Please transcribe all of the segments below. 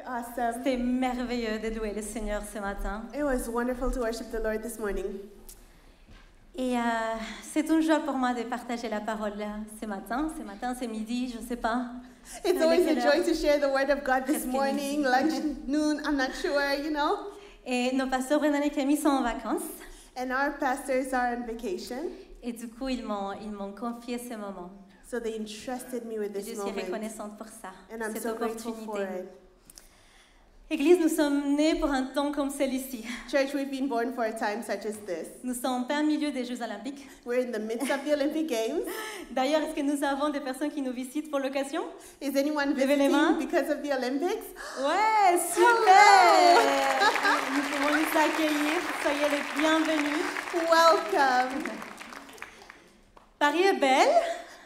awesome. C'était merveilleux de louer le Seigneur ce matin. It was wonderful to worship the Lord this morning. Et c'est une joie pour moi de partager la parole ce matin, c'est midi, je ne sais pas. It's always a joy to share the word of God this Presque morning, lunch, noon, I'm not sure, you know. Et nos pasteurs Brennan et Camille sont en vacances. And our pastors are on vacation, Et du coup, ils m'ont confié ce moment. so they entrusted me with Je this suis moment. reconnaissante pour ça, And I'm cette so grateful for opportunité. it. Église, nous sommes nés pour un temps comme celui-ci. Church, we've been born for a time such as this. Nous sommes en plein milieu des Jeux Olympiques. We're in the midst of the Olympic Games. D'ailleurs, est-ce que nous avons des personnes qui nous visitent pour l'occasion? Is anyone Levez les mains. visiting because of the Olympics? Ouais, super! Nous pouvons les accueillir. Soyez les bienvenus. Welcome. Paris est belle.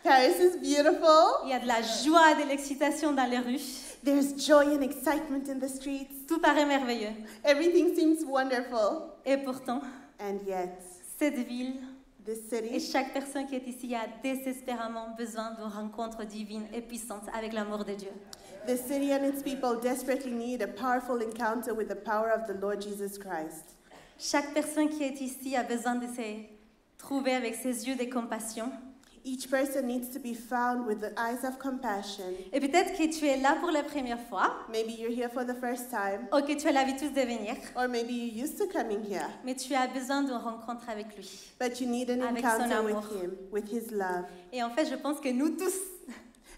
Paris is beautiful. Il y a de la joie et de l'excitation dans les rues. There's joy and excitement in the streets. Tout paraît merveilleux. Everything seems wonderful. Et pourtant, And yet, cette ville this et city chaque personne qui est ici a désespérément besoin d'une rencontre divine et puissante avec l'amour de Dieu. The city and its people desperately need a powerful encounter with the power of the Lord Jesus Christ. Chaque personne qui est ici a besoin de se trouver avec ses yeux de compassion. Each person needs to be found with the eyes of compassion. Et peut-être que tu es là pour la première fois, Maybe you're here for the first time, ou que tu as l'habitude de venir, or maybe you're used to coming here, mais tu as besoin d'une rencontre avec lui. but you need an Avec son encounter amour. with Him, with His love. Et en fait, je pense que nous tous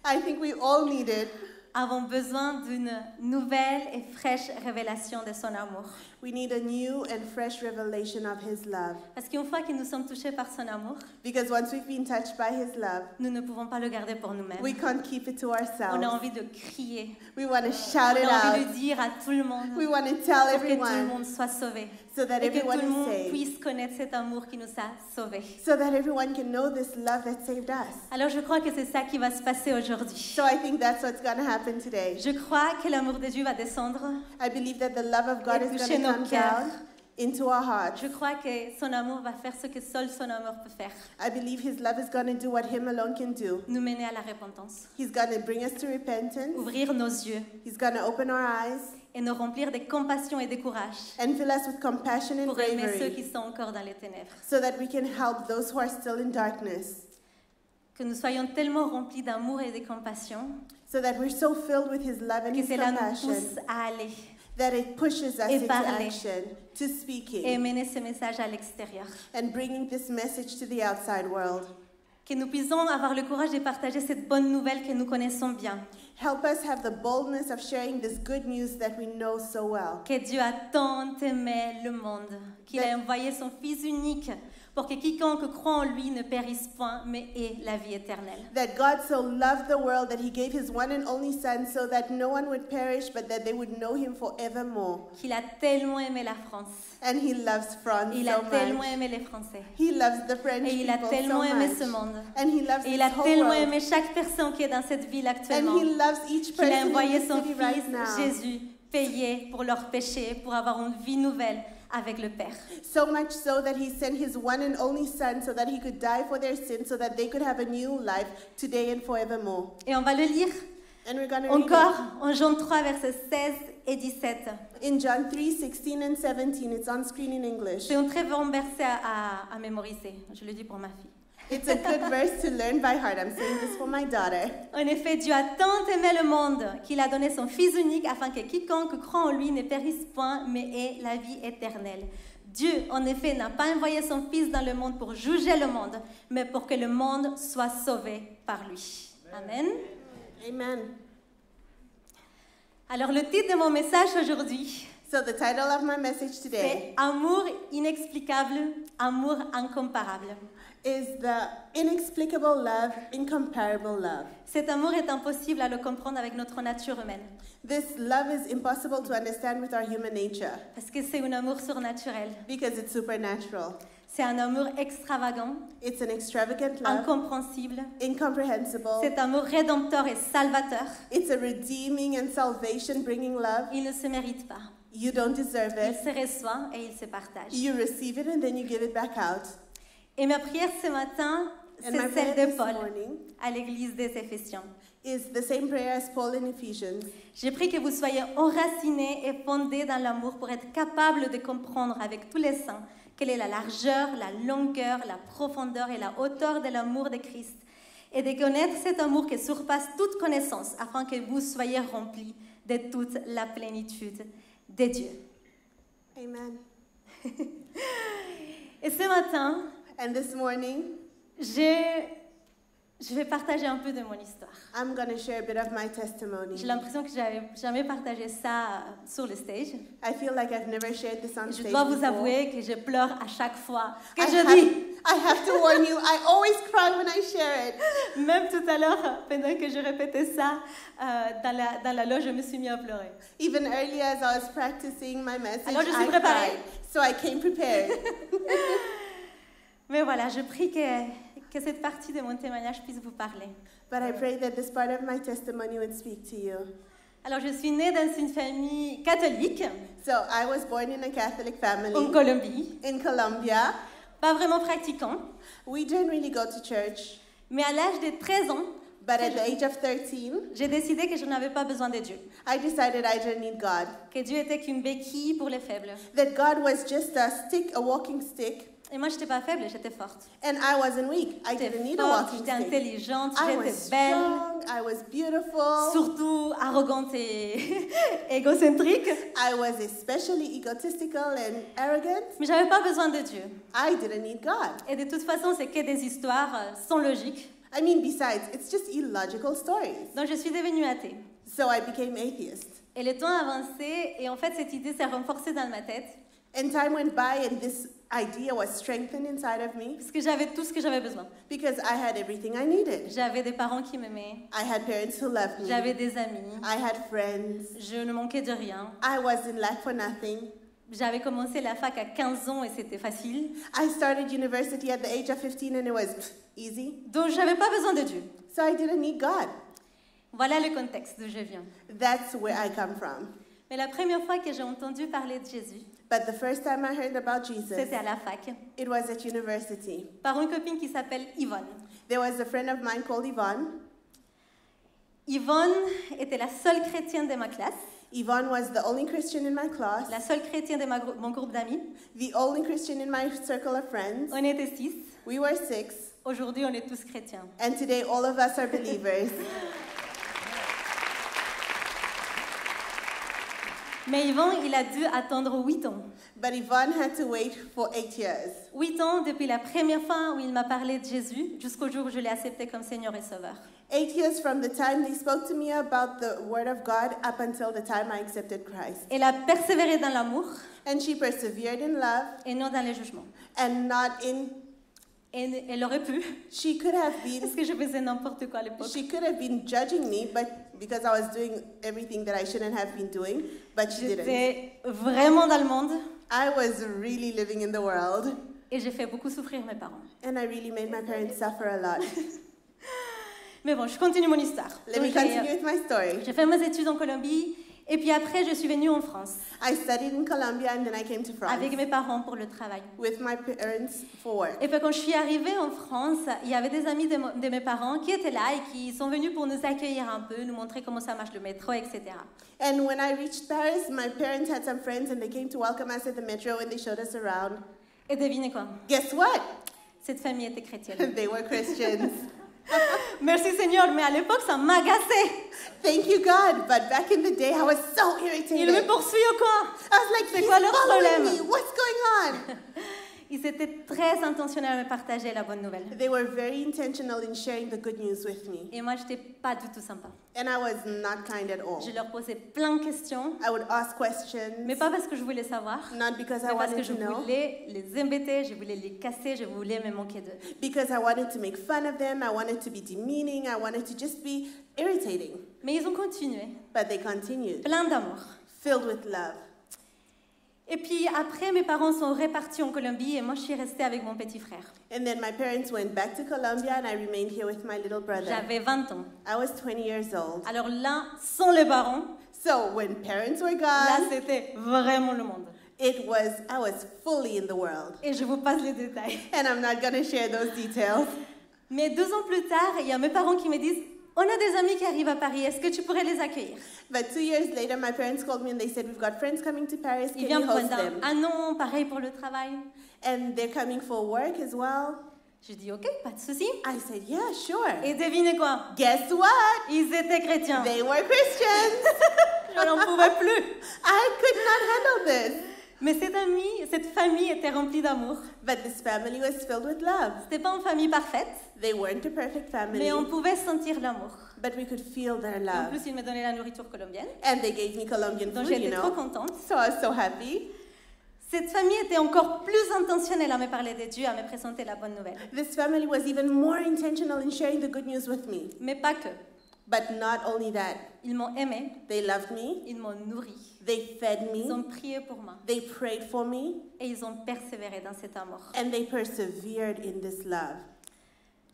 I think we all need it. avons besoin d'une nouvelle et fraîche révélation de son amour. We need a new and fresh revelation of His love. Parce qu'une fois que nous sommes touchés par son amour, Because once we've been touched by His love, nous ne pouvons pas le garder pour nous-mêmes. we can't keep it to On a ourselves. envie de crier. We want to shout it On a envie out. de dire à tout le monde We want to tell pour que tout le everyone monde soit sauvé. so that Et que tout everyone le is monde saved. puisse connaître cet amour qui nous a sauvés. So that everyone can know this love that saved us. Alors je crois que c'est ça qui va se passer aujourd'hui. So I think that's what's going to happen today. Je crois que l'amour de Dieu va descendre. I believe that the love of God Et is toucher going to nos come cœurs. down into our hearts. Je crois que son amour va faire ce que seul son amour peut faire. I believe His love is going to do what Him alone can do. Nous mener à la repentance. He's going to bring us to repentance. Ouvrir nos yeux He's going to open our eyes et nous remplir de compassion et de courage and fill us with compassion and pour aimer ceux bravery qui sont encore dans les ténèbres. so that we can help those who are still in darkness. Que nous soyons tellement remplis d'amour et de compassion So that we're so filled with His love and que His cela nous compassion pousse à aller that it pushes us Et into parler. action, to et speaking mener ce message à l'extérieur. and bringing this message to the outside world. Que nous puissions avoir le courage de partager cette bonne nouvelle que nous connaissons bien. Help us have the boldness of sharing this good news that we know so well. Que Dieu a tant aimé le monde qu'il a envoyé son Fils unique pour que quiconque croit en lui ne périsse point, mais ait la vie éternelle. That God so loved the world that He gave His one and only Son so that no one would perish but that they would know Him forevermore. Qu'il a tellement aimé la France. And He loves France Il a so tellement much. aimé les Français. He loves the French Et il a people tellement so aimé much. ce monde. And He loves Et il this a whole tellement world. aimé chaque personne qui est dans cette ville And actuellement He loves each qu'il a person in envoyé this son city Fils right now. Jésus payer pour leurs péchés, pour avoir une vie nouvelle avec le Père. So much so that He sent His one and only Son so that He could die for their sins so that they could have a new life today and forevermore. Et on va le lire And we're going to read encore en Jean 3, versets 16 et 17. it in John 3:16 and 17. It's on screen in English. C'est un très bon verset à mémoriser. Je le dis pour ma fille. It's a good verse to learn by heart. I'm saying this for my daughter. En effet, Dieu a tant aimé le monde qu'il a donné son Fils unique afin que quiconque croit en lui ne périsse point, mais ait la vie éternelle. Dieu, en effet, n'a pas envoyé son Fils dans le monde pour juger le monde, mais pour que le monde soit sauvé par lui. Amen. Amen. Alors, le titre de mon message aujourd'hui, So the title of my message c'est today Amour inexplicable, amour incomparable. is the inexplicable love, incomparable love. Cet amour est impossible à le comprendre avec notre nature humaine, This love is impossible to understand with our human nature parce que c'est un amour surnaturel. because it's supernatural. C'est un amour extravagant, It's an extravagant love, incompréhensible. incomprehensible. C'est un amour rédempteur et salvateur. It's a redeeming and salvation bringing love. Il ne se mérite pas. You don't deserve Il it. se reçoit et il se partage. You receive it and then you give it back out. Et ma prière ce matin, And my c'est prayer celle de this Paul morning à l'église des Éphésiens. is the same prayer as Paul in Ephesians. J'ai pris que vous soyez enracinés et fondés dans l'amour pour être capables de comprendre avec tous les saints quelle est la largeur, la longueur, la profondeur et la hauteur de l'amour de Christ, et de connaître cet amour qui surpasse toute connaissance, afin que vous soyez remplis de toute la plénitude de Dieu. Amen. Et ce matin, And this morning, je vais partager un peu de mon histoire. I'm going to share a bit of my testimony. J'ai l'impression que j'avais jamais partagé ça sur le stage. I feel like I've never shared this on Je stage dois vous before. avouer que je pleure à chaque fois que I je dis. have to warn you, I always cry when I share it. Même tout à l'heure, pendant que je répétais ça dans la loge, je me suis mis à pleurer. Even earlier as I was practicing my message, Alors, je suis I préparée. cried. So I came prepared. Mais voilà, je prie que cette partie de mon témoignage puisse vous parler. But I pray that this part of my testimony would speak to you. Alors, je suis née dans une famille catholique So I was born in a Catholic family en Colombie, in Colombia. pas vraiment pratiquant, We didn't really go to church, mais à l'âge de 13 ans, but at the age of 13, j'ai décidé que je n'avais pas besoin de Dieu, I decided I didn't need God. que Dieu était qu'une béquille pour les faibles. That God was just a walking stick, Et moi, je n'étais pas faible, j'étais forte. and I wasn't weak. I J'étais didn't need a forte, walking j'étais stick. intelligente, I j'étais was belle, strong, I was beautiful, surtout arrogante et égocentrique. I was especially egotistical and arrogant. Mais j'avais pas besoin de Dieu. I didn't need God. Et de toute façon, c'est que des histoires sans logique. I mean, besides, it's just illogical stories. Donc, je suis devenue athée. So I became atheist. Et le temps a avancé, et en fait, cette idée s'est renforcée dans ma tête, And time went by, and this idea was strengthened inside of me parce que j'avais tout ce que j'avais besoin. because I had everything I needed. J'avais des parents qui m'aimaient, I had parents who loved me. j'avais des amis, I had friends. je ne manquais de rien. I was in lack for nothing. J'avais commencé la fac à 15 ans et c'était facile. I started university at the age of 15, and it was easy. Donc, je n'avais pas besoin de Dieu. So I didn't need God. Voilà le contexte d'où je viens. That's where I come from. Mais la première fois que j'ai entendu parler de Jésus, But the first time I heard about Jesus, c'était à la fac, it was at university. par une copine qui s'appelle Yvonne. There was a friend of mine called Yvonne. Yvonne était la seule chrétienne de ma classe, Yvonne was the only Christian in my class, la seule chrétienne de mon groupe d'amis. the only Christian in my circle of friends. On était 6. We were 6, Aujourd'hui, on est tous chrétiens. and today all of us are believers. Mais Yvonne, il a dû attendre 8 ans. But Yvonne had to wait for 8 years. 8 ans depuis la première fois où il m'a parlé de Jésus jusqu'au jour où je l'ai accepté comme Seigneur et Sauveur. 8 years from the time they spoke to me about the Word of God up until the time I accepted Christ. Elle a persévéré dans l'amour And she persevered in love et non dans le jugement. and not in. Et elle aurait pu, She could have parce been. que je faisais n'importe quoi à l'époque. She could have been judging me, but because I was doing everything that I shouldn't have been doing, but she didn't. J'étais vraiment dans le monde I was really living in the world, et j'ai fait beaucoup souffrir mes parents. and I really made my parents suffer a lot. Mais bon, je continue mon histoire. Let me Donc, continue with my story. j'ai fait mes études en Colombie et puis après je suis venue en France I studied in Colombia, and then I came to France avec mes parents pour le travail. with my parents for work. Et puis quand je suis arrivée en France, il y avait des amis de mes parents qui étaient là et qui sont venus pour nous accueillir un peu, nous montrer comment ça marche le métro, etc. And when I reached Paris, my parents had some friends, and they came to welcome us at the metro, and they showed us around. Et devinez quoi? Guess what? Cette famille était chrétienne. They were Christians. Merci Seigneur, mais à l'époque ça m'agaçait. Thank you, God. But back in the day, I was so Il irritated. me poursuit ou quoi? I was like, C'est he's quoi leur following problème? me. What's going on? Ils étaient très intentionnels à me partager la bonne nouvelle. They were very intentional in sharing the good news with me. Et moi, je n'étais pas du tout sympa. And I was not kind at all. Je leur posais plein de questions, I would ask questions, mais pas parce que je voulais savoir, not because I mais parce que wanted je to know, voulais les embêter, je voulais les casser, je voulais me moquer d'eux. because I wanted to make fun of them, I wanted to be demeaning, I wanted to just be irritating. Mais ils ont continué, But they continued, plein d'amour. filled with love. Et puis après, mes parents sont repartis en Colombie et moi, je suis restée avec mon petit frère. And then my parents went back to Colombia, and I remained here with my little brother. J'avais 20 ans. I was 20 years old. Alors là, sans les parents, So when parents were là, gone, c'était vraiment le monde. I was fully in the world. Et je vous passe les détails. And I'm not going to share those details. Mais 2 ans plus tard, il y a mes parents qui me disent « on a des amis qui arrivent à Paris, est-ce que tu pourrais les accueillir? But 2 years later, my parents called me and they said, we've got friends coming to Paris, Ils can viennent you pour host them? un an, pareil pour le travail. And they're coming for work as well. Je dis ok, pas de souci. I said, yeah, sure. Et devinez quoi? Guess what? Ils étaient chrétiens. They were Christians. Je n'en pouvais plus. I could not handle this. Mais cette famille était remplie d'amour. But this family was filled with love. C'était pas une famille parfaite, They weren't a perfect family, mais on pouvait sentir l'amour. but we could feel their En love. plus, ils me donnaient la nourriture colombienne, And they gave me Colombian donc food, j'étais you trop know. contente. So I was so happy. Cette famille était encore plus intentionnelle à me parler de Dieu, à me présenter la bonne nouvelle. This family was even more intentional in sharing the good news with me. Mais pas que. But not only that, Ils m'ont aimé, they loved me, ils m'ont nourri, they fed ils ont me, prié pour moi they prayed for me, et ils ont persévéré dans cet amour. and they persevered in this love.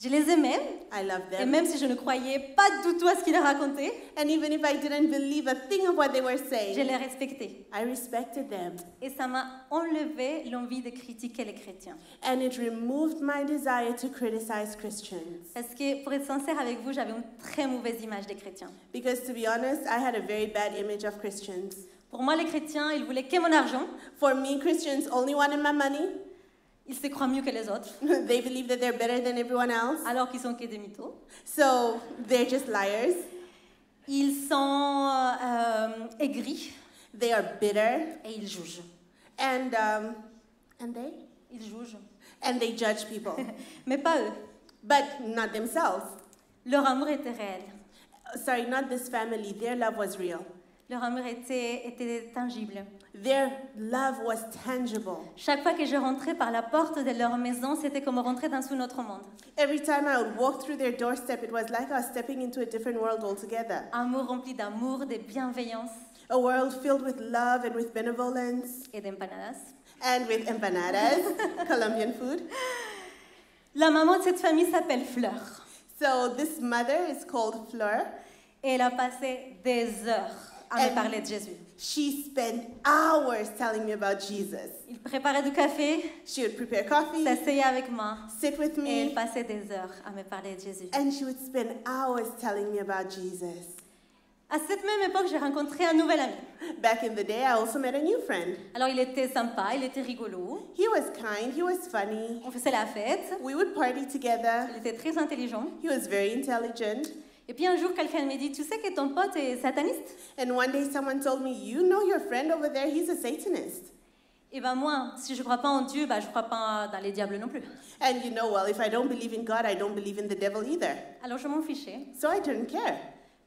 Je les aimais, I loved et them. même si je ne croyais pas du tout à ce qu'ils racontaient, And even if I didn't believe a thing of what they were je saying, les respectais. I respected them. Et ça m'a enlevé l'envie de critiquer les chrétiens. And it removed my desire to criticize Christians. Parce que, pour être sincère avec vous, j'avais une très mauvaise image des chrétiens. Because to be honest, I had a very bad image of Christians. Pour moi, les chrétiens, ils voulaient que mon argent. For me, Christians only wanted my money. Ils se croient mieux que les autres, They believe that they're better than everyone else. alors qu'ils sont que des mythos. So they're just liars. Ils sont aigris They are bitter. et ils jugent. And they? Ils jugent. And they judge people. Mais pas eux. But not themselves. Leur amour était réel. Sorry, not this family. Their love was real. Leur amour était tangible. Their love was tangible. Chaque fois que je rentrais par la porte de leur maison, c'était comme rentrer dans un autre monde. Every time I would walk through their doorstep, it was like I was stepping into a different world altogether. Amour rempli d'amour, de bienveillance A world filled with love and with benevolence et d'empanadas. and with empanadas, Colombian food. La maman de cette famille s'appelle Fleur. So this mother is called Fleur. Et elle a passé des heures à me parler de Jésus. She spent hours telling me about Jesus. Il préparait du café, She would prepare coffee, s'asseyait avec moi sit with et elle me, passait des heures à me parler de Jésus. and she would spend hours telling me about Jesus. À cette même époque, j'ai rencontré un nouvel ami. Back in the day, I also met a new friend. Alors il était sympa, il était rigolo, He was kind, he was funny. on faisait la fête, We would party together. il était très intelligent. He was very intelligent. Et puis un jour, quelqu'un me dit, tu sais que ton pote est sataniste? And one day someone told me, you know your friend over there, he's a Satanist. Et ben moi, si je ne crois pas en Dieu, je ne crois pas dans les diables non plus. And you know, well, if I don't believe in God, I don't believe in the devil either. Alors je m'en fichais. So I didn't care.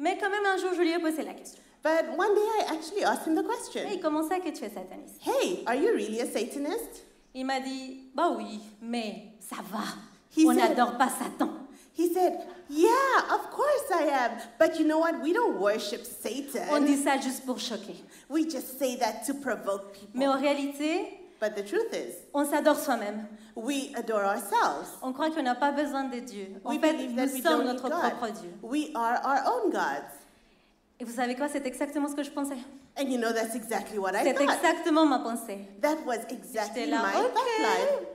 Mais quand même un jour, je lui ai posé la question. But one day I actually asked him the question. Hey, comment ça que tu es sataniste? Hey, are you really a Satanist? Il m'a dit, bah oui, mais ça va. He On said- n'adore pas Satan. He said, yeah, of course I am. But you know what? We don't worship On Satan. dit ça juste pour choquer. We just say that to provoke Mais en people. réalité, But the truth is, on s'adore soi-même. we adore ourselves. On croit qu'on n'a pas besoin de Dieu. En We fait, believe nous that we sommes don't need notre God. propre Dieu. We are our own gods. Et vous savez quoi? C'est exactement ce que je pensais. And you know, that's exactly what I C'est thought. exactement ma pensée. That was exactly J'étais là, my thought life. ok.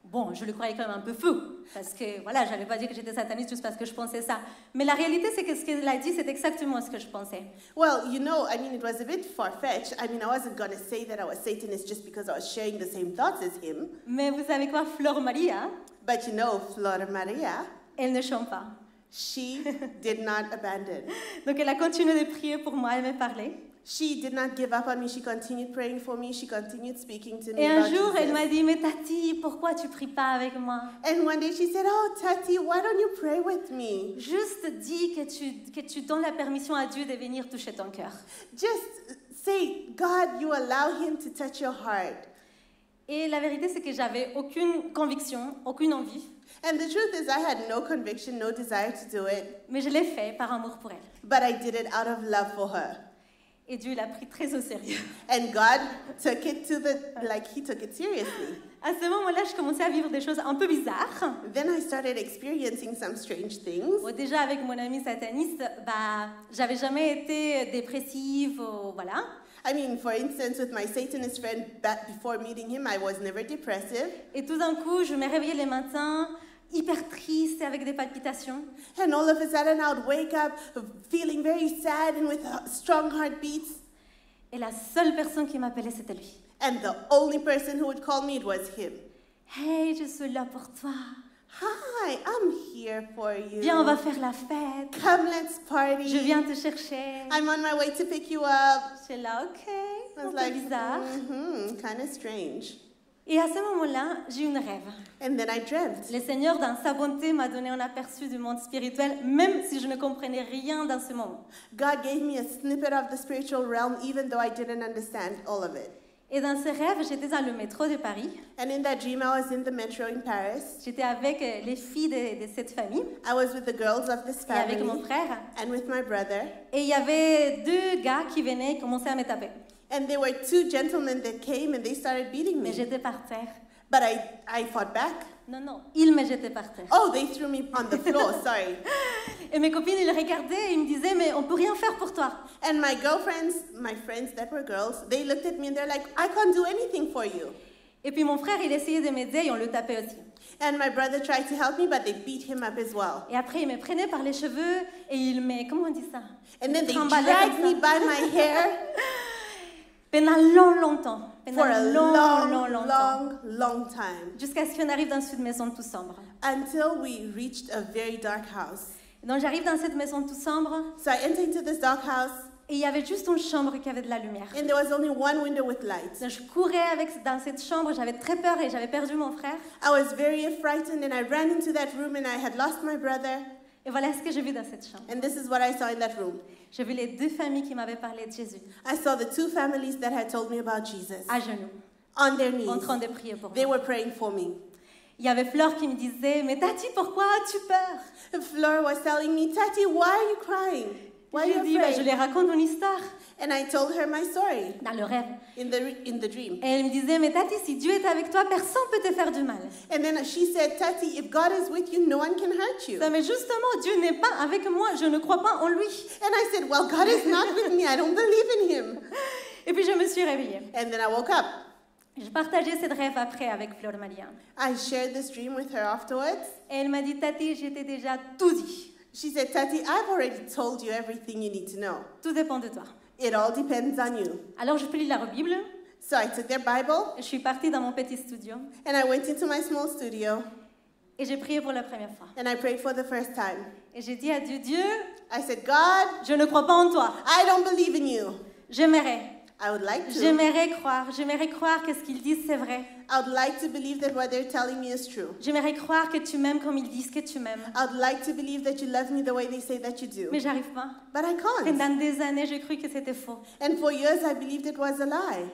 Bon, je le croyais quand même un peu fou. Parce que, voilà, je n'allais pas dire que j'étais sataniste juste parce que je pensais ça. Mais la réalité, c'est que ce qu'elle a dit, c'est exactement ce que je pensais. Well, you know, I mean, it was a bit far-fetched. I mean, I wasn't going to say that I was Satanist just because I was sharing the same thoughts as him. Mais vous savez quoi? Fleur Maria, But you know, Flora Maria, elle ne chante pas. she did not abandon. Donc elle a continué de prier pour moi, elle me parlait. She did not give up on me. She continued praying for me. She continued speaking to me Et un about jour, elle Jesus. m'a dit, mais Tati, pourquoi tu pries pas avec moi? And one day she said, oh, Tati, why don't you pray with me? Juste dis que tu donnes la permission à Dieu de venir toucher ton cœur. Just say, God, you allow him to touch your heart. Et la vérité, c'est que j'avais aucune conviction, aucune envie, And the truth is, I had no conviction, no desire to do it, mais je l'ai fait par amour pour elle. but I did it out of love for her. Et Dieu l'a pris très au sérieux. And God took it to he took it seriously. À ce moment-là, je commençais à vivre des choses un peu bizarres. Then I started experiencing some strange things. Bon, déjà, avec mon ami sataniste, j'avais jamais été dépressive, voilà. I mean, for instance, with my Satanist friend, back before meeting him, I was never depressive. Et tout d'un coup, je me réveillais les matins, hyper triste et avec des palpitations. And all of a sudden, I would wake up feeling very sad and with strong heartbeats. Et la seule personne qui m'appelait, c'était lui. And the only person who would call me, it was him. Hey, je suis là pour toi. Hi, I'm here for you. Viens, on va faire la fête. Come, let's party. Je viens te chercher. I'm on my way to pick you up. J'étais là, ok, I un was peu like, bizarre. kind of strange. Et à ce moment-là, j'ai eu un rêve. And then I dreamt. Le Seigneur, dans sa bonté, m'a donné un aperçu du monde spirituel, même si je ne comprenais rien dans ce moment. God gave me a snippet of the spiritual realm, even though I didn't understand all of it. Et dans ce rêve, j'étais dans le métro de Paris. And in that dream, I was in the metro in Paris. J'étais avec les filles de cette famille I was with the girls of this et avec mon family frère. and with my brother. Et il y avait deux gars qui venaient commencer à me taper. And there were two gentlemen that came and they started beating Mais me. j'étais par terre. But I fought back. Non, ils me jetaient par terre. Oh, they threw me on the floor, sorry. Et mes copines, ils regardaient et ils me disaient, mais on peut rien faire pour toi. And my girlfriends, my friends that were girls, they looked at me and they're like, I can't do anything for you. Et puis mon frère, il essayait de m'aider et on le tapait aussi. And my brother tried to help me, but they beat him up as well. Et après, il me prenait par les cheveux et il me... Comment on dit ça? And then they Trimballaient dragged comme me ça. by my hair Pendant longtemps. for a Longtemps. long time. Jusqu'à ce qu'on arrive dans cette maison tout sombre. Until we reached a very dark house. Donc j'arrive dans cette maison tout sombre So I entered into this dark house, et il y avait juste une chambre qui avait de la lumière. and there was only one window with light. Donc je courais dans cette chambre, j'avais très peur et j'avais perdu mon frère. I was very frightened, and I ran into that room, and I had lost my brother. Et voilà ce que j'ai vu dans cette chambre. And this is what I saw in that room. J'ai vu les deux familles qui m'avaient parlé de Jésus, I saw the two families that had told me about Jesus à genoux, on their knees. en train de prier pour They moi. were praying for me. Il y avait Fleur qui me disait, mais Tati, pourquoi as-tu peur? And Fleur was telling me, Tati, why are you crying? Why are J'ai you dit, je afraid? lui raconte une histoire And I told her my story dans le rêve. in the dream. Et elle me disait, mais Tati, si Dieu est avec toi, personne ne peut te faire du mal. And then she said, Tati, if God is with you, no one can hurt you. Ça, mais justement, Dieu n'est pas avec moi, je ne crois pas en lui. And I said, well, God is not with me. I don't believe in him. Et puis je me suis réveillée. And then I woke up. Je partageais cette rêve après avec Fleur Malia. I shared this dream with her afterwards. Et elle m'a dit, Tati, je t'ai déjà tout dit. She said, Tati, I've already told you everything you need to know. Tout dépend de toi. It all depends on you. Alors je pris la Bible, So I took their Bible je suis partie dans mon petit studio and I went into my small studio et j'ai prié pour la première fois. and I prayed for the first time. Et j'ai dit à Dieu, Dieu, I said, God, je ne crois pas en toi. I don't believe in you. J'aimerais I would like to. J'aimerais croire que ce qu'ils disent c'est vrai. I would like to believe that what they're telling me is true. J'aimerais croire que tu m'aimes comme ils disent que tu m'aimes. I would like to believe that you love me the way they say that you do. Mais j'arrive pas. But I can't. Pendant des années, j'ai cru que c'était faux. And for years I believed it was a lie.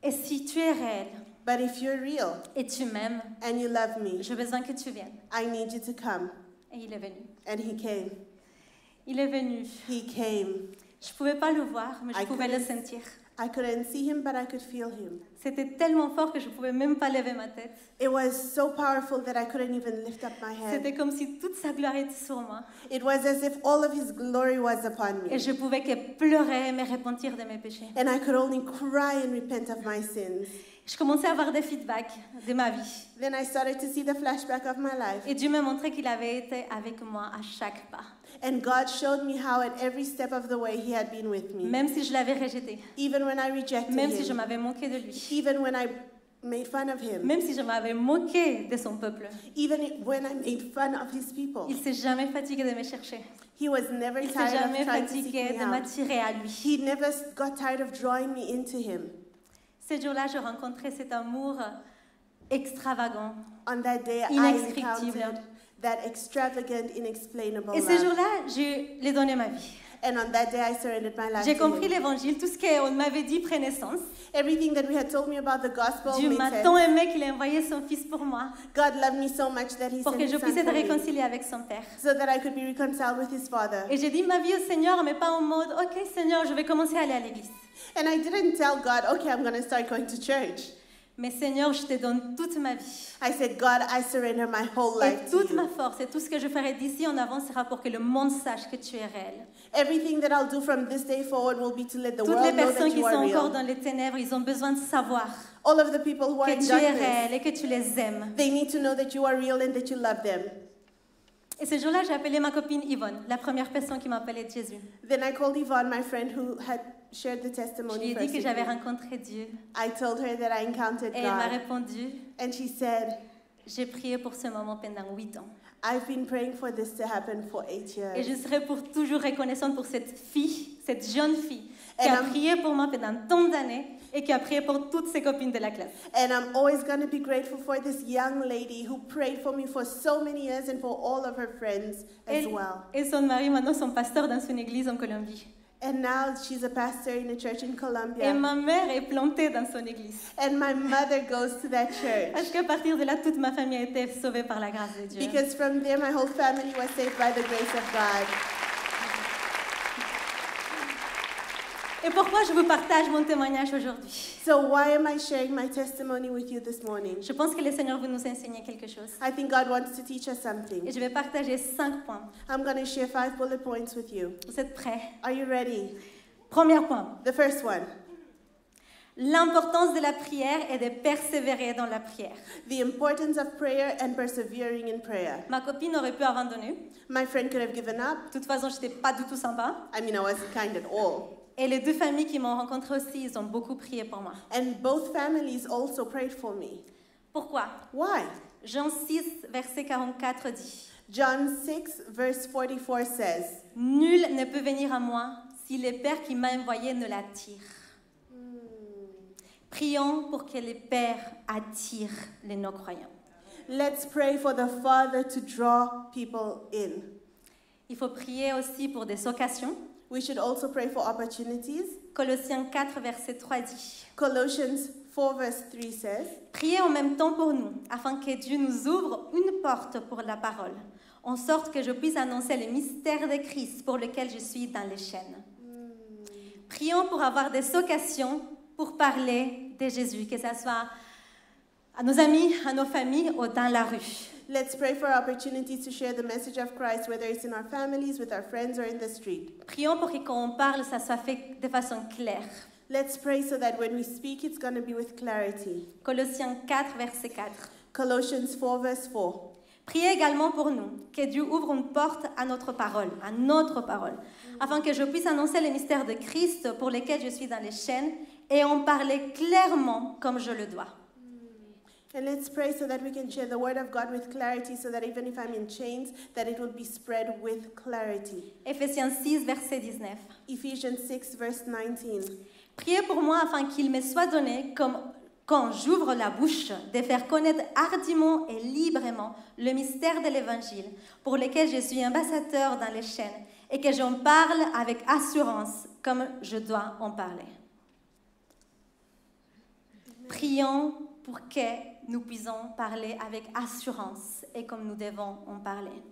Et si tu es réel But if you're real et tu m'aimes, and you love me, j'ai besoin que tu viennes. I need you to come. Et il est venu. And he came. Il est venu. He came. Je pouvais pas le voir, mais je I pouvais le couldn't- sentir. I couldn't see him, but I could feel him. C'était tellement fort que je pouvais même pas lever ma tête. It was so powerful that I couldn't even lift up my head. C'était comme si toute sa gloire était sur moi. It was as if all of his glory was upon Et me. je pouvais que pleurer et me repentir de mes péchés. And I could only cry and repent of my sins. Je commençais à avoir des feedbacks de ma vie. Then I started to see the flashback of my life. Et Dieu m'a montré qu'il avait été avec moi à chaque pas. And God showed me how at every step of the way he had been with me. Même si je l'avais rejeté. Even when I rejected Même si je him. m'avais moqué de lui. Even when I made fun of him. Même si je m'avais moqué de son peuple. Even when I made fun of his people. Il s'est jamais fatigué de me chercher. He was never Il s'est tired jamais of trying to seek fatigué me de out. m'attirer à lui. He never got tired of drawing me into him. Ce jour-là, je rencontrais cet amour extravagant. On that day, I Inexplicable. encountered that extravagant, inexplainable Et ce love. jour-là, je lui ai donné ma vie. And on that day, I surrendered my life J'ai to compris him. l'évangile, tout ce qu'on m'avait dit prenait sens. Everything that we had told me about the gospel Dieu made m'a sense. tant aimé qu'il a envoyé son fils pour moi, God loved me so much that he pour sent que his je son puisse être for me, réconciliée avec son Père. so that I could be reconciled with his father. Et j'ai dit ma vie au Seigneur, mais pas en mode, ok Seigneur, je vais commencer à aller à l'église. And I didn't tell God, okay, I'm going to start going to church. Mais Seigneur, je te donne toute ma vie. I said, God, I surrender my whole Et life to toute ma you. force et tout ce que je ferai d'ici en avant sera pour que le monde sache que tu es réel. Everything that I'll do from this day forward will be to let the Toutes les world know that personnes qui you sont are encore real. dans les ténèbres, ils ont besoin de savoir All of the people who are que in tu es darkness, réel et que tu les aimes. they need to know that you are real and that you love them. Et ce jour-là, j'ai appelé ma copine Yvonne, la première personne qui m'a appelée de Jésus. Then I called Yvonne, my friend who had shared the Je lui testimony ai first dit que with j'avais me. rencontré Dieu. I told her that I encountered Et elle m'a God. répondu, And she said, j'ai prié pour ce moment pendant 8 ans. I've been praying for this to happen for 8 Et years. je serai pour toujours reconnaissante pour cette fille, cette jeune fille, qui And a I'm- prié pour moi pendant tant d'années et qui a prié pour toutes ses copines de la classe. And I'm always going to be grateful for this young lady who prayed for me for so many years and for all of her friends as well. Et son mari, maintenant, sont pasteurs dans une église en Colombie. And now she's a pastor in a church in Et Colombia. ma mère est plantée dans son église. And my mother goes to that church. Parce qu'à partir de là, toute ma famille a été sauvée par la grâce de Dieu. Because from there, my whole family was saved by the grace of God. Et pourquoi je vous partage mon témoignage aujourd'hui? So why am I sharing my testimony with you this morning? Je pense que le Seigneur veut nous enseigner quelque chose. I think God wants to teach us Et something. je vais partager 5 points. I'm going to share 5 bullet points with you. Vous êtes prêts? Are you ready? Premier point. The first one, L'importance de la prière est de persévérer dans la prière. the importance of prayer and persevering in prayer. Ma copine aurait pu abandonner. My friend could have given up. De toute façon, je n'étais pas du tout sympa. I mean, I wasn't kind at all. Et les 2 familles qui m'ont rencontrée aussi, ils ont beaucoup prié pour moi. And both families also prayed for me. Pourquoi? Why? Jean 6, verset 44 dit, John 6, verse 44 says, Nul ne peut venir à moi si le Père qui m'a envoyé ne l'attire. Prions pour que le Père attire les non-croyants. let's pray for the Father to draw people in. Il faut prier aussi pour des occasions. We should also pray for opportunities. Colossiens 4, verset 3 dit, Colossians 4, verse 3 says, Priez en même temps pour nous, afin que Dieu nous ouvre une porte pour la parole, en sorte que je puisse annoncer le mystère de Christ pour lequel je suis dans les chaînes. Prions pour avoir des occasions pour parler de Jésus, que ce soit à nos amis, à nos familles ou dans la rue. let's pray for opportunities to share the message of Christ, whether it's in our families, with our friends, or in the street. Prions pour que quand on parle, ça soit fait de façon claire. Let's pray so that when we speak, it's going to be with clarity. Colossiens 4, verset 4. Colossians 4, verse 4. Priez également pour nous, que Dieu ouvre une porte à notre parole, afin que je puisse annoncer le mystère de Christ pour lequel je suis dans les chaînes et en parler clairement comme je le dois. And let's pray so that we can share the word of God with clarity, so that even if I'm in chains, that it will be spread with clarity. Éphésiens 6, verset 19. Ephesians 6, verse 19. Priez pour moi afin qu'il me soit donné, comme quand j'ouvre la bouche, de faire connaître hardiment et librement le mystère de l'Évangile, pour lequel je suis ambassadeur dans les chaînes, et que j'en parle avec assurance, comme je dois en parler. Prions pour que nous puissions parler avec assurance et comme nous devons en parler.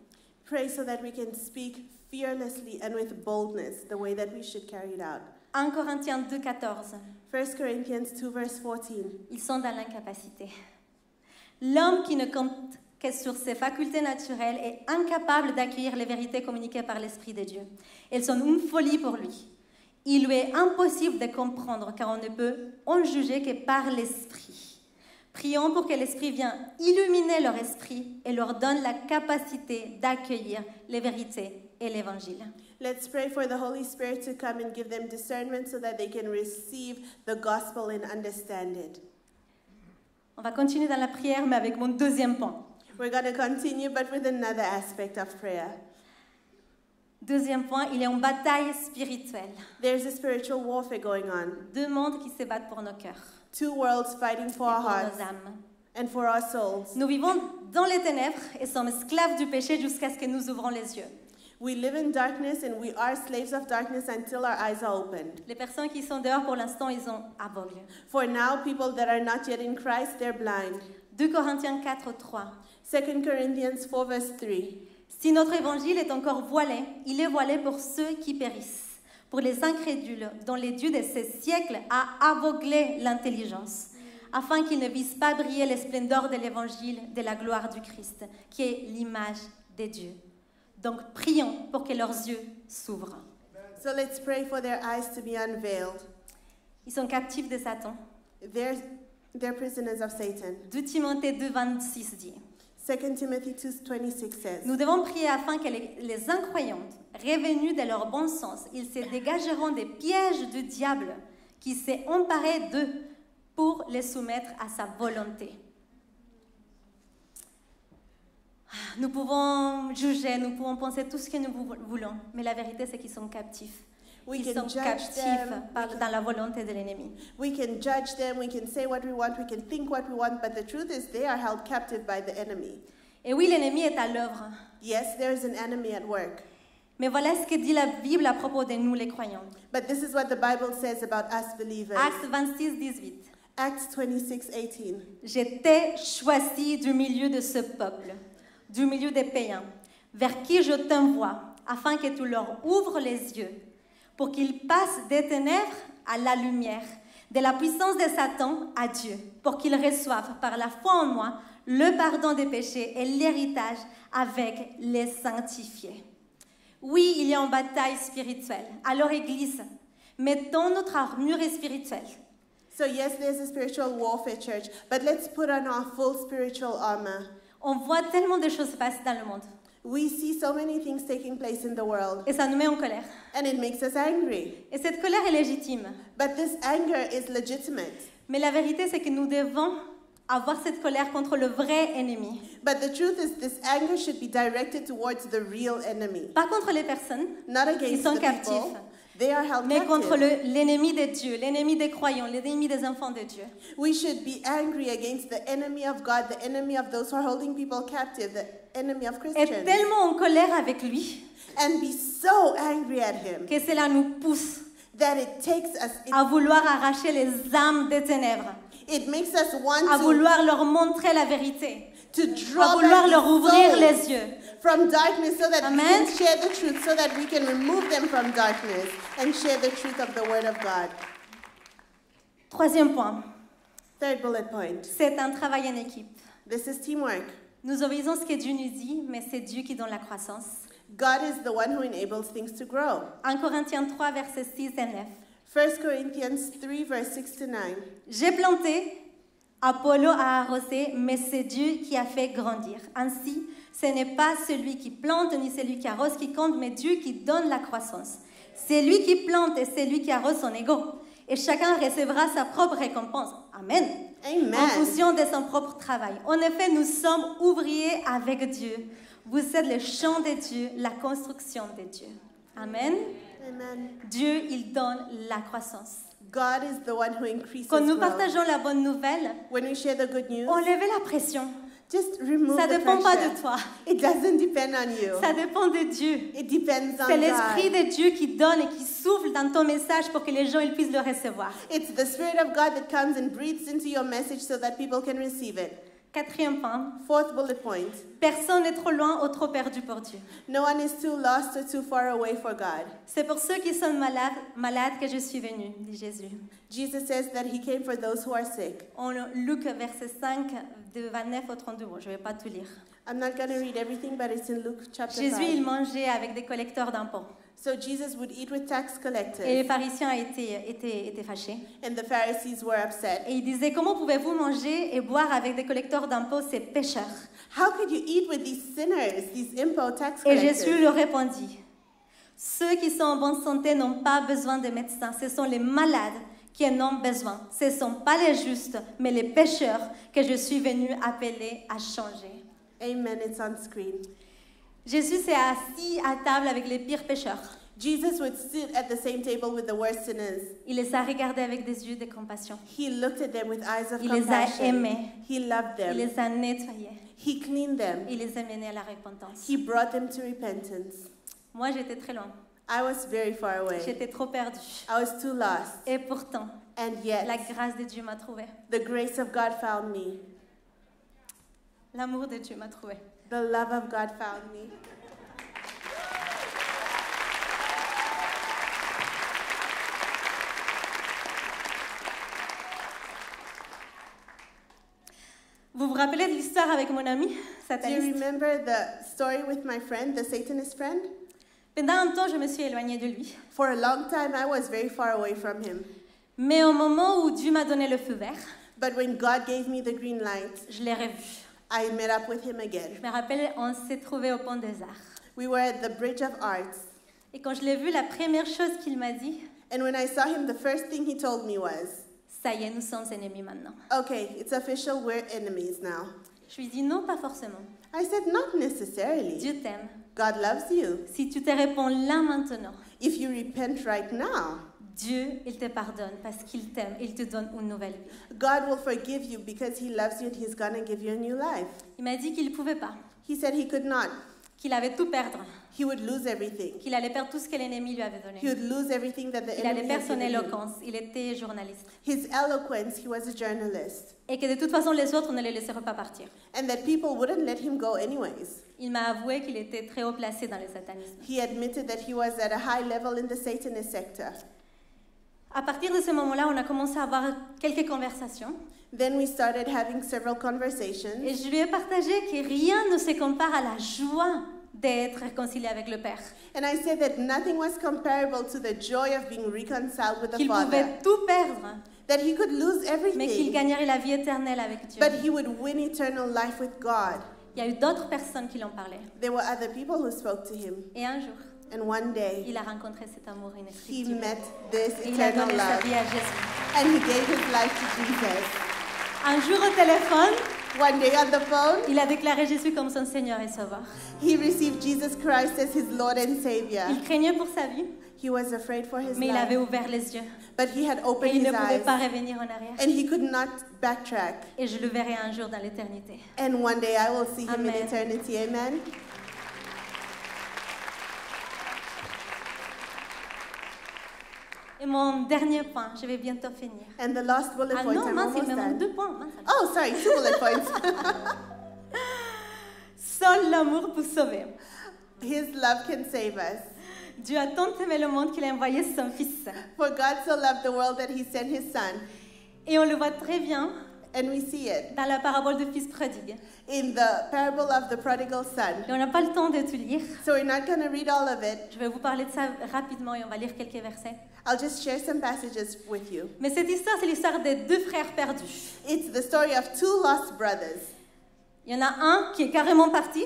Pray so that we can speak fearlessly and with boldness, the way that we should carry it out. 1 Corinthiens 2, 14. 1 Corinthians 2, verse 14. Ils sont dans l'incapacité. L'homme qui ne compte que sur ses facultés naturelles est incapable d'accueillir les vérités communiquées par l'Esprit de Dieu. Elles sont une folie pour lui. Il lui est impossible de comprendre car on ne peut en juger que par l'Esprit. Prions pour que l'Esprit vienne illuminer leur esprit et leur donne la capacité d'accueillir les vérités et l'Évangile. Let's pray for the Holy Spirit to come and give them discernment so that they can receive the gospel and understand it. On va continuer dans la prière, mais avec mon deuxième point. We're going to continue, but with another aspect of prayer. Deuxième point, il y a une bataille spirituelle. There's a spiritual warfare going on. 2 mondes qui se battent pour nos cœurs 2 worlds fighting for et our pour hearts nos âmes. and for our souls. Nous vivons dans les ténèbres et sommes esclaves du péché jusqu'à ce que nous ouvrons les yeux. We live in darkness and we are slaves of darkness until our eyes are opened. Les personnes qui sont dehors pour l'instant, ils sont aveugles. For now, people that are not yet in Christ, they're blind. 2 Corinthiens 4, 3. 2 Corinthians 4, verse 3. Si notre évangile est encore voilé, il est voilé pour ceux qui périssent, pour les incrédules dont le Dieu de ces siècles a aveuglé l'intelligence, afin qu'ils ne vissent pas briller les splendeurs de l'évangile de la gloire du Christ, qui est l'image de Dieu. Donc, prions pour que leurs yeux s'ouvrent. So let's pray for their eyes to be unveiled. Ils sont captifs de Satan. They're prisoners of Satan. 2 Timothée 2, 26 dit. 2 Timothy 2:26 says, Nous devons prier afin que les incroyants, revenus de leur bon sens, ils se dégageront des pièges du diable qui s'est emparé d'eux pour les soumettre à sa volonté. Nous pouvons juger, nous pouvons penser tout ce que nous voulons, mais la vérité c'est qu'ils sont captifs. We Ils can sont judge captifs them, dans la volonté de l'ennemi. we can judge them, we can say what we want, we can think what we want, but the truth is they are held captive by the enemy. Et oui, l'ennemi est à l'œuvre. Yes, there is an enemy at work. Mais voilà ce que dit la Bible à propos de nous les croyants. But this is what the Bible says about us believers. Actes 26, 18. Acts 26:18. J'étais choisi du milieu de ce peuple, du milieu des païens, vers qui je t'envoie, afin que tu leur ouvres les yeux, pour qu'ils passent des ténèbres à la lumière, de la puissance de Satan à Dieu, pour qu'ils reçoivent par la foi en moi le pardon des péchés et l'héritage avec les sanctifiés. Oui, il y a une bataille spirituelle. Alors, Église, mettons notre armure spirituelle. So yes, there's a spiritual warfare, church, but let's put on our full spiritual armor. On voit tellement de choses se passer dans le monde. We see so many things taking place in the world, Et ça nous met en colère. and it makes us angry. Et cette colère est légitime. But this anger is legitimate. Mais la vérité, c'est que nous devons avoir cette colère contre le vrai ennemi. But the truth is this anger should be directed towards the real enemy, Pas contre les personnes, not ils against sont the people. captifs, They are held mais contre captive. l'ennemi de Dieu, l'ennemi des croyants, l'ennemi des enfants de Dieu. We should be angry against the enemy of God, the enemy of those who are holding people captive, the enemy of Et Christians, tellement en colère avec lui and be so angry at him que cela nous pousse that it takes us, à vouloir arracher les âmes des ténèbres, it makes us want à vouloir leur montrer la vérité, to à draw vouloir back leur these ouvrir souls les yeux. from darkness so that Amen. we can share the truth, so that we can remove them from darkness and share the truth of the Word of God. Troisième point, Third bullet point. c'est un travail en équipe. This is teamwork. Nous obéissons ce que Dieu nous dit, mais c'est Dieu qui donne la croissance. God is the one who enables things to grow. 1 Corinthiens 3, versets 6 et 9. 1 Corinthians 3, verse 6 to 9. J'ai planté, Apollo a arrosé, mais c'est Dieu qui a fait grandir. Ainsi, ce n'est pas celui qui plante ni celui qui arrose qui compte, mais Dieu qui donne la croissance. C'est lui qui plante et c'est lui qui arrose son ego. Et chacun recevra sa propre récompense. Amen. Amen. En fonction de son propre travail. En effet, nous sommes ouvriers avec Dieu. Vous êtes le champ de Dieu, la construction de Dieu. Amen. Amen. Dieu, il donne la croissance. God is the one who increases Quand nous growth. partageons la bonne nouvelle, When we share the good news, enlevez la pression. just remove Ça ne the dépend pas pressure. de toi. It doesn't depend on you. Ça dépend de Dieu. It depends on C'est l'Esprit God. de Dieu qui donne et qui souffle dans ton message pour que les gens ils puissent le recevoir. It's the Spirit of God that comes and breathes into your message so that people can receive it. Quatrième point, Fourth bullet point. personne n'est trop loin ou trop perdu pour Dieu. No one is too lost or too far away for God. C'est pour ceux qui sont malades que je suis venu, dit Jésus. Jesus says that he came for those who are sick. En Luc, verset 5, de 29 au 32. Bon, je ne vais pas tout lire. I'm not going to read everything, but it's in Luke chapter Jésus, 5. il mangeait avec des collecteurs d'impôts. So Jesus would eat with tax Et collectors, les pharisiens étaient fâchés. and the Pharisees were upset. Et il disait, comment pouvez-vous manger et boire avec des collecteurs d'impôts, ces pécheurs? How could you eat with these sinners, these impo tax Et collectors? Jésus leur répondit, ceux qui sont en bonne santé n'ont pas besoin de médecins, ce sont les malades qui en ont besoin. Ce ne sont pas les justes, mais les pécheurs que je suis venu appeler à changer. Amen, it's on screen. Jésus s'est assis à table avec les pires pécheurs. Jesus would sit at the same table with the worst sinners. Il les a regardés avec des yeux de compassion. He looked at them with eyes of Il les a compassion. aimés. He loved Il them. les a nettoyés. He cleaned them. Il les a menés à la repentance. He brought them to repentance. Moi, j'étais très loin. I was very far away. J'étais trop perdue. I was too lost. Et pourtant, And yet, la grâce de Dieu m'a trouvée. the grace of God found me. L'amour de Dieu m'a trouvée. The love of God found me. Vous vous rappelez de l'histoire avec mon ami Do you sataniste? remember the story with my friend, the Satanist friend? Pendant un temps, je me suis éloignée de lui. For a long time, I was very far away from him. Mais au moment où Dieu m'a donné le feu vert, But when God gave me the green light, je l'ai revu. I met up with him again. Je me rappelle, on s'est trouvé au Pont des Arts. We were at the Bridge of Arts. Et quand je l'ai vu, la première chose qu'il m'a dit, And when I saw him, the first thing he told me was, ça y est, nous sommes ennemis maintenant. okay, it's official, we're enemies now. Je lui ai dit non, pas forcément. I said, not necessarily. Dieu t'aime. God loves you. Si tu te réponds là maintenant, If you repent right now, Dieu, il te pardonne parce qu'il t'aime et il te donne une nouvelle vie. God will forgive you because he loves you and he's going to give you a new life. Il m'a dit qu'il ne pouvait pas, He said he could not. qu'il avait tout perdre, He would lose everything. qu'il allait perdre tout ce que l'ennemi lui avait donné. He would lose everything that the Il allait enemy perdre had son given him. éloquence, il était journaliste. His eloquence, he was a journalist. Et que de toute façon, les autres ne le laisseraient pas partir. And that people wouldn't let him go anyways. Il m'a avoué qu'il était très haut placé dans le satanisme. He admitted that he was at a high level in the Satanist sector. À partir de ce moment-là, on a commencé à avoir quelques conversations. Then we started having several conversations. Et je lui ai partagé que rien ne se compare à la joie d'être réconcilié avec le Père. And I said that nothing was comparable to the joy of being reconciled with the Qu'il Father. pouvait tout perdre, That he could lose mais qu'il everything, gagnerait la vie éternelle avec Dieu. but he would win eternal life with God. Il y a eu d'autres personnes qui l'ont parlé. There were other people who spoke to him. Et un jour, And one day, il a rencontré cet amour he inexplicable. met this Et il a eternal donné sa love. vie à Jésus. And he gave his life to Jesus. Un jour au téléphone, One day on the phone, il a déclaré Jésus comme son Seigneur et Sauveur. he received Jesus Christ as his Lord and Savior. Il craignait pour sa vie, He was afraid for his mais il avait life, ouvert les yeux. but he had Et opened il his ne pouvait eyes, pas revenir en arrière. and he could not backtrack. Et je le verrai un jour dans l'éternité. And one day I will see him in Amen. eternity. Amen. Et mon dernier point, je vais bientôt finir. And the last bullet Ah point, non, I'm mince, il almost me manque done. 2 points. Mince. Oh, sorry, 2 bullet points. Seul l'amour peut sauver. His love can save us. Dieu a tant aimé le monde qu'il a envoyé son Fils. For God so loved the world that he sent his son. Et on le voit très bien And we see it dans la parabole du Fils prodigue. in the parable of the prodigal son. Et on n'a pas le temps de tout lire. So we're not going to read all of it. Je vais vous parler de ça rapidement et on va lire quelques versets. I'll just share some passages with you. Mais cette histoire, c'est l'histoire des 2 frères perdus. It's the story of 2 lost brothers. Il y en a un qui est carrément parti.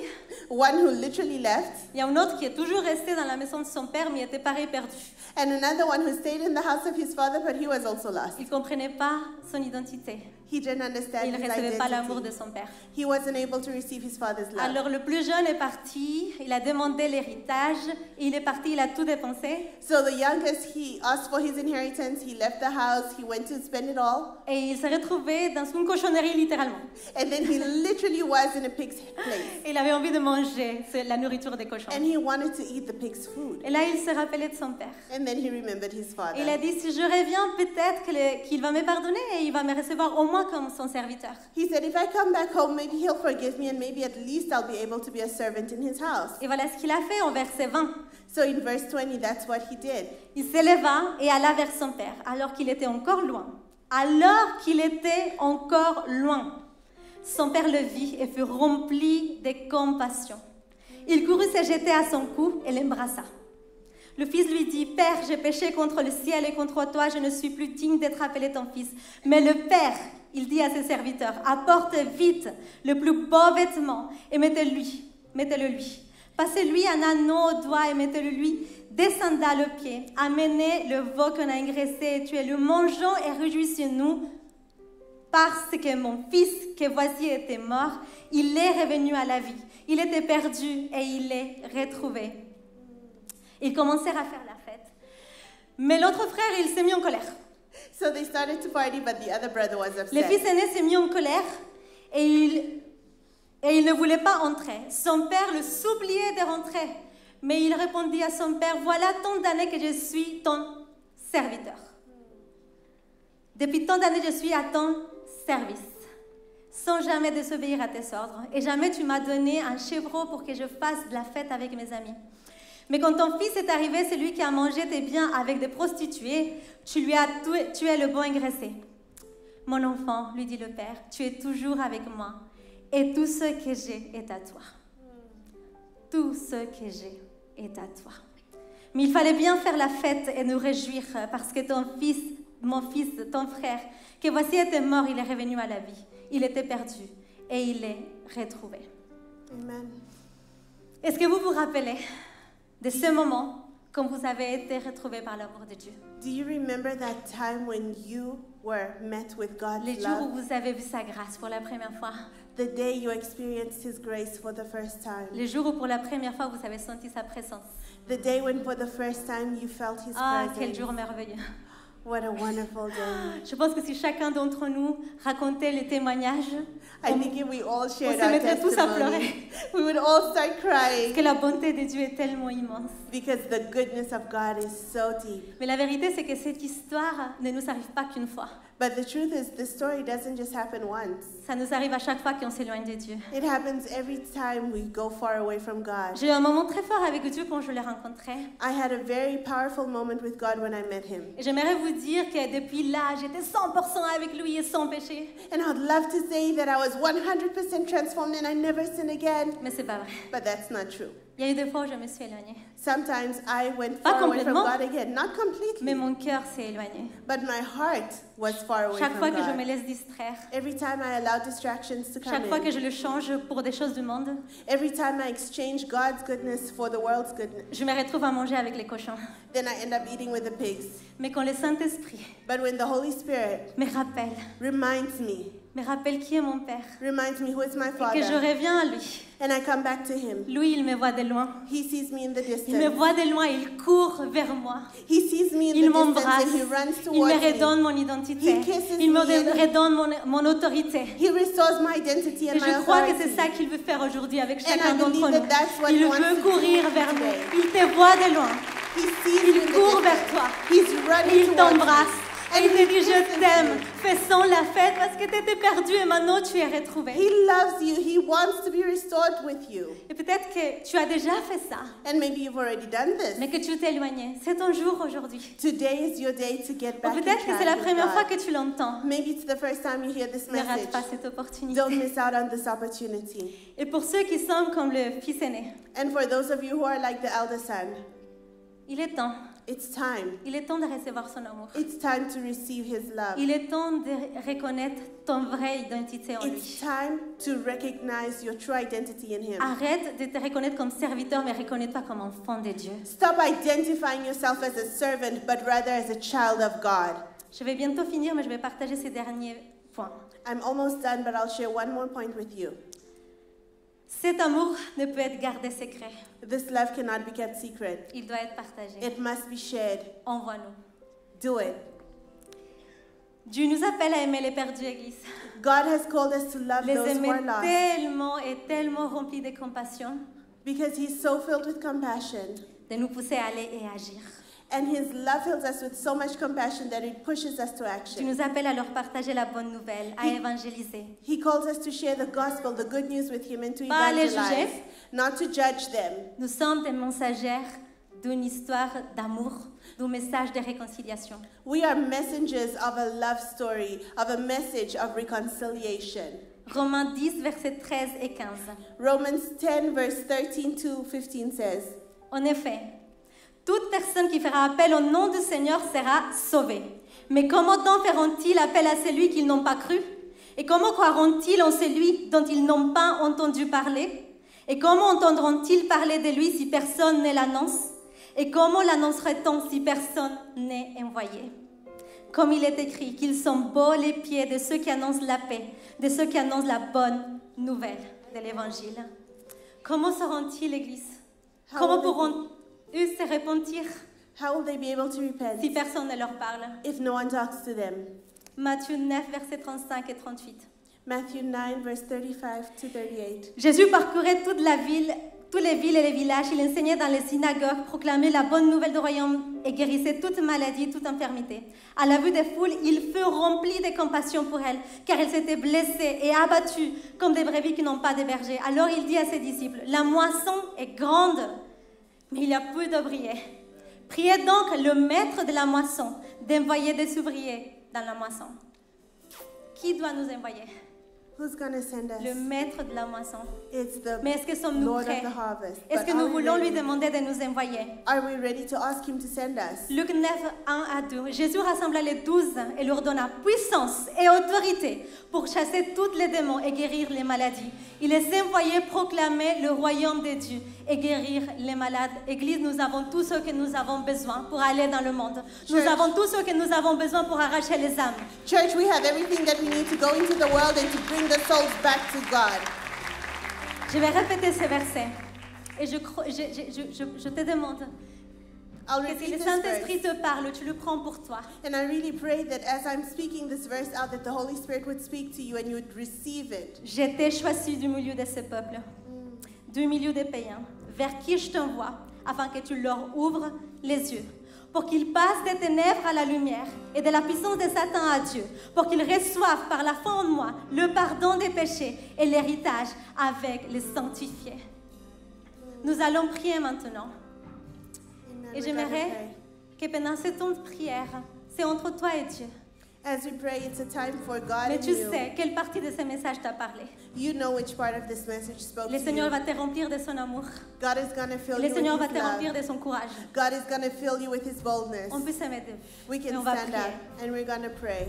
One who literally left, Il y a un autre qui est toujours resté dans la maison de son père, mais il était pareil perdu. and another one who stayed in the house of his father, but he was also lost. Il ne comprenait pas son identité. He didn't Et understand il ne his recevait pas l'amour de identity. son père. He wasn't able to receive his father's love. Alors le plus jeune est parti, il a demandé l'héritage, et il est parti, il a tout dépensé, So the youngest, he asked for his inheritance, he left the house, he went to spend it all, et il s'est retrouvé dans une cochonnerie littéralement. and then he literally was in a pig's place. Et il avait envie de manger la nourriture des cochons. And he wanted to eat the pig's food. Et là, il se rappelait de son père. And then he remembered his father. Et il a dit, si je reviens, peut-être qu'il va me pardonner et il va me recevoir au moins comme son serviteur. He said, if I come back home, maybe he'll forgive me, and maybe at least I'll be able to be a servant in his house. Et voilà ce qu'il a fait au verset 20. So in verse 20, that's what he did. Il s'éleva et alla vers son père, alors qu'il était encore loin. Alors qu'il était encore loin. Son père le vit et fut rempli de compassion. Il courut se jeter à son cou et l'embrassa. Le fils lui dit, « Père, j'ai péché contre le ciel et contre toi, je ne suis plus digne d'être appelé ton fils. » Mais le père, il dit à ses serviteurs, « Apporte vite le plus beau vêtement et mettez-le lui. Passez-lui un anneau au doigt et mettez-le lui des sandales aux pieds. Amenez le veau qu'on a engraissé et tuez-le. Mangeons et réjouissons-nous parce que mon fils, que voici était mort, il est revenu à la vie. Il était perdu et il est retrouvé. » Ils commencèrent à faire la fête. Mais l'autre frère, il s'est mis en colère. So they started to party, but the other brother was Le fils upset. aîné s'est mis en colère et il ne voulait pas entrer. Son père le suppliait de rentrer. Mais il répondit à son père, « Voilà tant d'années que je suis ton serviteur. Depuis tant d'années, je suis à ton service, sans jamais désobéir à tes ordres. Et jamais tu m'as donné un chevreau pour que je fasse de la fête avec mes amis. Mais quand ton fils est arrivé, celui qui a mangé tes biens avec des prostituées, tu lui as tué le bon engraissé. Mon enfant, lui dit le père, tu es toujours avec moi Et tout ce que j'ai est à toi. Tout ce que j'ai est à toi. Mais il fallait bien faire la fête et nous réjouir parce que ton fils, mon fils, ton frère, que voici était mort, il est revenu à la vie. Il était perdu et il est retrouvé. Amen. Est-ce que vous vous rappelez de ce moment quand vous avez été retrouvé par l'amour de Dieu? Do you remember that time when you were met with God's Les jours où love? vous avez vu sa grâce pour la première fois. The day you experienced His grace for the first time. Les jours où pour la première fois vous avez senti sa présence. The day when for the first time you felt His Ah, quel presence. jour merveilleux. What a wonderful day. Je pense que si chacun d'entre nous racontait les témoignages, I think if we all on shared se our mettrait tous à testimony, pleurer. we would all start Parce crying que la bonté de Dieu est tellement immense. because the goodness of God is so deep. Mais la vérité, c'est que cette histoire ne nous arrive pas qu'une fois. But the truth is, the story doesn't just happen once. Ça nous arrive à chaque fois qu'on s'éloigne de Dieu. It happens every time we go far away from God. J'ai eu un moment très fort avec Dieu quand je l'ai rencontré. I had a very powerful moment with God when I met Him. Et j'aimerais vous dire que depuis là, j'étais 100% avec lui et sans péché. And I'd love to say that I was 100% transformed and I never sin again. Mais c'est pas vrai. But that's not true. Il y a eu des fois où je me suis éloignée. Sometimes I went Pas far away from complètement. God again. Not completely. Mais mon cœur s'est éloigné. But my heart was far away Chaque fois from que je me God. laisse distraire, Every time I allow distractions to come chaque fois que in. je le change pour des choses du monde, Every time I exchange God's goodness for the world's goodness. je me retrouve à manger avec les cochons. Then I end up eating with the pigs. Mais quand le Saint-Esprit But when the Holy Spirit me rappelle qui est mon Père, reminds me who is my et que je Father, reviens à lui, and I come back to Him, lui, il me voit de loin. He sees me in the Il me distance. voit de loin, il court vers moi. He sees me in Il the m'embrasse, distance and He runs il towards me me. redonne mon identité, He kisses il me me and- redonne mon autorité. He restores my identity and Et my je crois que authority. c'est ça qu'il veut faire aujourd'hui avec And I chacun d'entre believe nous. that that's what Il He wants veut to do courir vers nous. today. Il te voit de loin. He sees you in Il the court vers distance. toi. He's running Il towards t'embrasse. you. Et il te dit, kisses je t'aime. you. Faisons la fête parce que tu étais perdu et maintenant tu es retrouvé. He loves you. He wants to be restored with you. Et peut-être que tu as déjà fait ça, And maybe you've already done this. mais que tu t'es éloigné. C'est ton jour aujourd'hui. Today is your day to get Ou back in peut-être que c'est track la with première fois God. que tu l'entends. Maybe it's the first time you hear this Ne rate message. pas cette opportunité. Don't miss out on this opportunity. Et pour ceux qui sont comme le fils aîné, And for those of you who are like the elder son, il est temps. it's time. Il est temps de recevoir son amour. It's time to receive His love. Il est temps de reconnaître ton vraie identité en It's lui. time to recognize your true identity in Him. Arrête de te reconnaître comme serviteur, mais reconnais-toi comme enfant de Dieu. Stop identifying yourself as a servant, but rather as a child of God. Je vais bientôt finir, mais je vais partager ces derniers points. I'm almost done, but I'll share one more point with you. Cet amour ne peut être gardé secret. This love cannot be kept secret. Il doit être partagé. It must be shared. Envoie-nous. Do it. Dieu nous appelle à aimer les perdus, Église. God has called us to love Les those who aimer are lost tellement et tellement remplis de compassion, because He's so filled with compassion. de nous pousser à aller et agir. And His love fills us with so much compassion that it pushes us to Tu action. nous appelles à leur partager la bonne nouvelle, à évangéliser. He calls us to share the gospel, the good news with Him, and to Pas les evangelize, juger. not to judge them. Nous sommes des messagères d'une histoire d'amour, d'un message de réconciliation. We are messengers of a love story, of a message of reconciliation. Romains 10, versets 13 et 15. Romans 10, verse 13 to 15 says, En effet, toute personne qui fera appel au nom du Seigneur sera sauvée. Mais comment donc feront-ils appel à celui qu'ils n'ont pas cru? Et comment croiront-ils en celui dont ils n'ont pas entendu parler? Et comment entendront-ils parler de lui si personne ne l'annonce? Et comment l'annoncerait-on si personne n'est envoyé? Comme il est écrit, qu'ils sont beaux les pieds de ceux qui annoncent la paix, de ceux qui annoncent la bonne nouvelle de l'Évangile. Comment seront-ils, l'Église? How Comment will they- pourront-ils se repentir how will they be able to repent si personne ne leur parle? if no one talks to them? Matthieu 9, versets 35 et 38. Matthew 9, verse 35 to 38. Jésus parcourait toute la ville, toutes les villes et les villages. Il enseignait dans les synagogues, proclamait la bonne nouvelle du royaume et guérissait toute maladie, toute infirmité. À la vue des foules, il fut rempli de compassion pour elles, car elles s'étaient blessées et abattues comme des brebis qui n'ont pas de berger. Alors il dit à ses disciples, « La moisson est grande, mais il y a peu d'ouvriers. Priez donc le maître de la moisson d'envoyer des ouvriers dans la moisson. » Qui doit nous envoyer? Who's going to send us? Le maître de la moisson. It's the Mais est-ce que sommes-nous Lord prêts? of the harvest. Est-ce But que nous are we voulons lui ready? demander de nous envoyer? Are we ready to ask him to send us? Luc 9, 1 à 2. Jésus rassembla les 12 et leur donna puissance et autorité pour chasser tous les démons et guérir les maladies. Il les envoyait proclamer le royaume de Dieu et guérir les malades. Église, nous avons tout ce que nous avons besoin pour aller dans le monde. Nous Church. avons tout ce que nous avons besoin pour arracher les âmes. Church, we have everything that we need to go into the world and to bring the souls back to God. Je vais répéter ce verset et je te demande I'll que si repeat le this Saint-Esprit verse. te parle, tu le prends pour toi. And I really pray that as I'm speaking this verse out, that the Holy Spirit would speak to you and you would receive it. J'étais choisi du milieu de ce peuple, du milieu des païens, vers qui je t'envoie, afin que tu leur ouvres les yeux, pour qu'ils passent des ténèbres à la lumière et de la puissance de Satan à Dieu, pour qu'ils reçoivent par la foi en moi le pardon des péchés et l'héritage avec les sanctifiés. Nous allons prier maintenant. Amen. Et We're gonna j'aimerais pray. que pendant ce temps de prière, c'est entre toi et Dieu. As we pray, it's a time for God Mais and tu you. sais quelle partie de ce message t'a parlé. You know which part of this message spoke Le to Seigneur you. va te remplir de son amour. God is going to fill Le you Seigneur va with te his remplir love. de son courage. God is going to fill you with his boldness. On peut se mettre debout. We Et can on va stand prier. up and we're going to pray.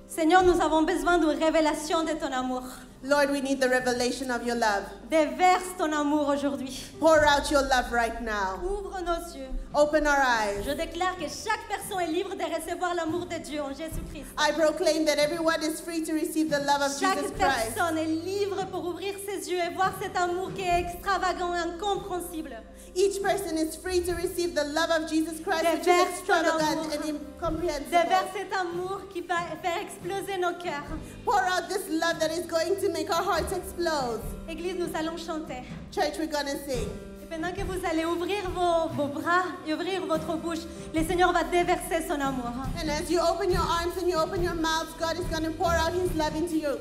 Seigneur, nous avons besoin de révélation de ton amour. Lord, we need the revelation of your love. Déverse ton amour aujourd'hui. Pour out your love right now. Ouvre nos yeux. Open our eyes. Je déclare que chaque personne est libre de recevoir l'amour de Dieu en Jésus-Christ. I proclaim that everyone is free to receive the love of Jesus Chaque Christ. personne est libre pour ouvrir ses yeux et voir cet amour qui est extravagant et incompréhensible. Each person is free to receive the love of Jesus Christ, which is Déverse ton extravagant amour. and incomprehensible. Déverse cet amour qui va faire exploser nos cœurs. Pour out this love that is going to make our hearts explode. Église, nous allons chanter. Church, we're going to sing. Et pendant que vous allez ouvrir vos bras et ouvrir votre bouche, le Seigneur va déverser son amour. And as you open your arms and you open your mouths, God is going to pour out his love into you.